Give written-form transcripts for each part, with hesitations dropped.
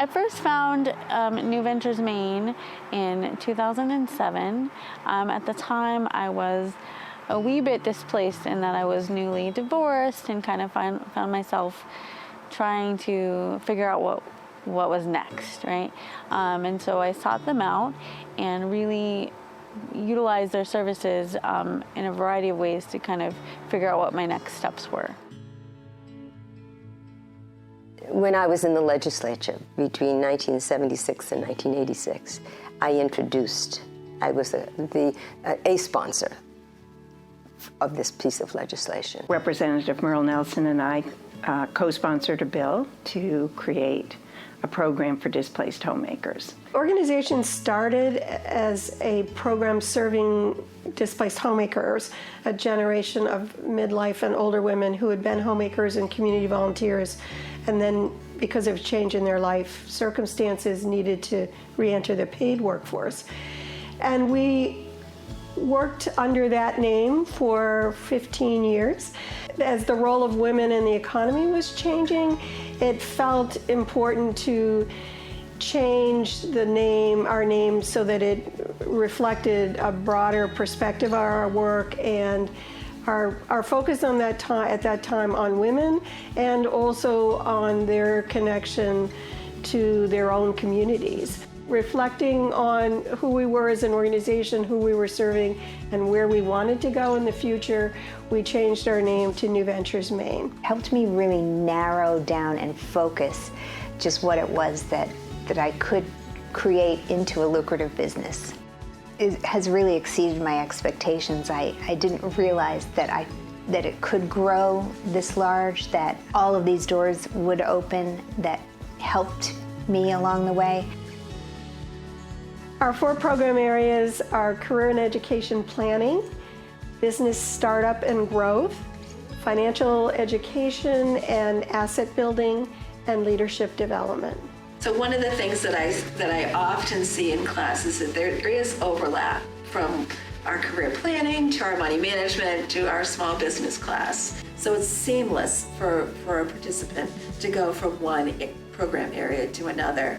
I first found New Ventures Maine in 2007. At the time, I was a wee bit displaced in that I was newly divorced and kind of found myself trying to figure out what was next, right? And so I sought them out and really utilized their services in a variety of ways to kind of figure out what my next steps were. When I was in the legislature between 1976 and 1986, I was a sponsor of this piece of legislation. Representative Merle Nelson and I co-sponsored a bill to create a program for displaced homemakers. Organization started as a program serving displaced homemakers, a generation of midlife and older women who had been homemakers and community volunteers, and then because of change in their life circumstances needed to re-enter the paid workforce. And we worked under that name for 15 years. As the role of women in the economy was changing, it felt important to change our name so that it reflected a broader perspective of our work and our focus on at that time on women, and also on their connection to their own communities. Reflecting on who we were as an organization, who we were serving, and where we wanted to go in the future, we changed our name to New Ventures Maine. It helped me really narrow down and focus just what it was that I could create into a lucrative business. It has really exceeded my expectations. I didn't realize that it could grow this large, that all of these doors would open, that helped me along the way. Our 4 program areas are career and education planning, business startup and growth, financial education and asset building, and leadership development. So one of the things that I often see in class is that there is overlap from our career planning to our money management to our small business class. So it's seamless for a participant to go from one program area to another.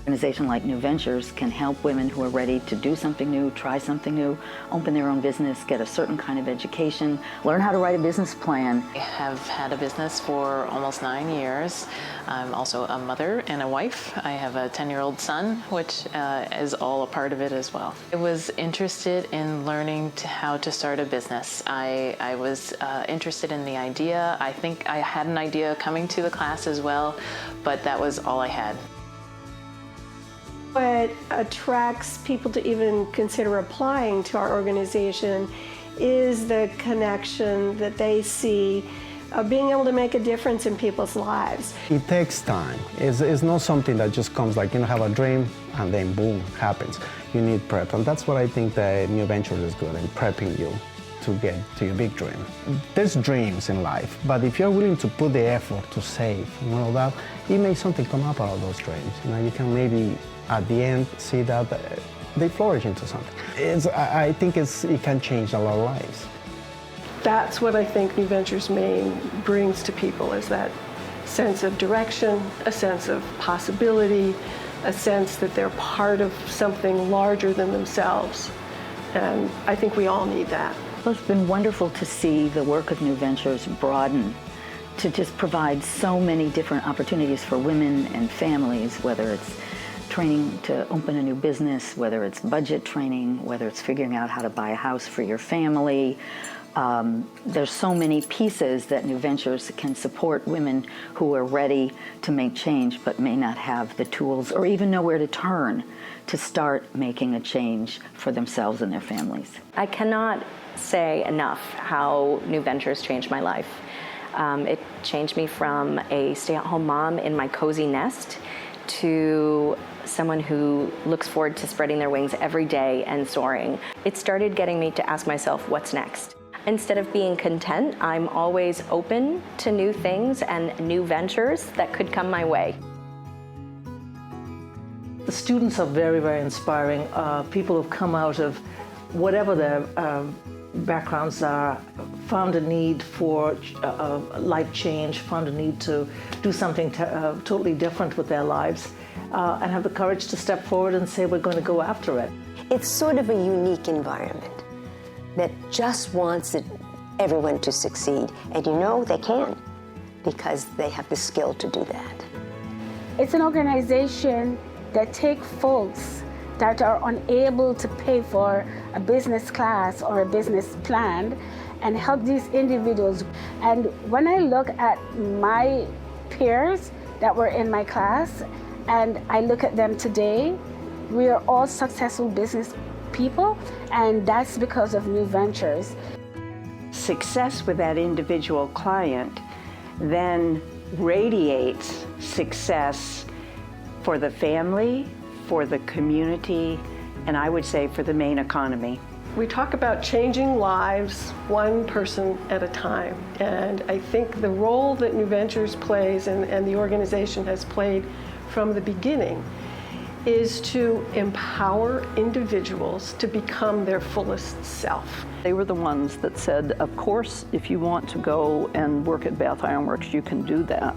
An organization like New Ventures can help women who are ready to do something new, try something new, open their own business, get a certain kind of education, learn how to write a business plan. I have had a business for almost 9 years. I'm also a mother and a wife. I have a 10-year-old son, which is all a part of it as well. I was interested in learning how to start a business. I was interested in the idea. I think I had an idea coming to the class as well, but that was all I had. What attracts people to even consider applying to our organization is the connection that they see of being able to make a difference in people's lives. It takes time. It's not something that just comes like, have a dream and then boom, happens. You need prep, and that's what I think that New Ventures is good in, prepping you to get to your big dream. There's dreams in life, but if you're willing to put the effort to save and all that, it makes something come up out of those dreams. You can maybe at the end see that they flourish into something. I think it can change a lot of lives. That's what I think New Ventures Maine brings to people, is that sense of direction, a sense of possibility, a sense that they're part of something larger than themselves. And I think we all need that. Well, it's been wonderful to see the work of New Ventures broaden to just provide so many different opportunities for women and families, whether it's training to open a new business, whether it's budget training, whether it's figuring out how to buy a house for your family. There's so many pieces that New Ventures can support women who are ready to make change but may not have the tools or even know where to turn to start making a change for themselves and their families. I cannot say enough how New Ventures changed my life. It changed me from a stay-at-home mom in my cozy nest to someone who looks forward to spreading their wings every day and soaring. It started getting me to ask myself, what's next? Instead of being content, I'm always open to new things and new ventures that could come my way. The students are very, very inspiring. People who've come out of whatever their backgrounds are, found a need for life change, found a need to do something totally different with their lives. and have the courage to step forward and say we're going to go after it. It's sort of a unique environment that just wants everyone to succeed. And you know they can, because they have the skill to do that. It's an organization that takes folks that are unable to pay for a business class or a business plan and help these individuals. And when I look at my peers that were in my class and I look at them today, we are all successful business people, and that's because of New Ventures. Success with that individual client then radiates success for the family, for the community, and I would say for the Maine economy. We talk about changing lives one person at a time. And I think the role that New Ventures plays and the organization has played from the beginning is to empower individuals to become their fullest self. They were the ones that said, of course, if you want to go and work at Bath Iron Works, you can do that.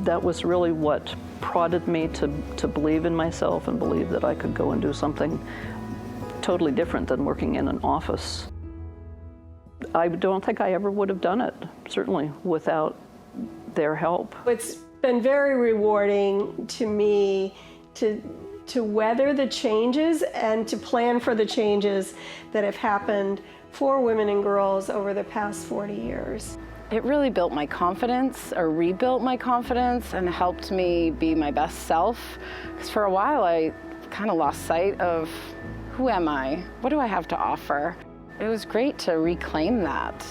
That was really what prodded me to believe in myself and believe that I could go and do something totally different than working in an office. I don't think I ever would have done it, certainly, without their help. It's been very rewarding to me to weather the changes and to plan for the changes that have happened for women and girls over the past 40 years. It really built my confidence, or rebuilt my confidence, and helped me be my best self. Because for a while I kind of lost sight of who am I? What do I have to offer? It was great to reclaim that.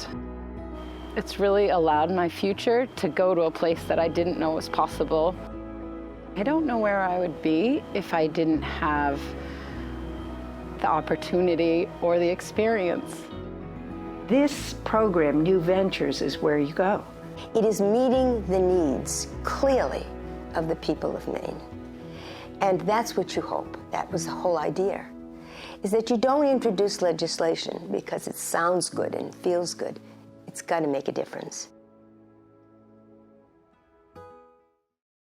It's really allowed my future to go to a place that I didn't know was possible. I don't know where I would be if I didn't have the opportunity or the experience. This program, New Ventures, is where you go. It is meeting the needs, clearly, of the people of Maine. And that's what you hope. That was the whole idea, is that you don't introduce legislation because it sounds good and feels good. It's got to make a difference.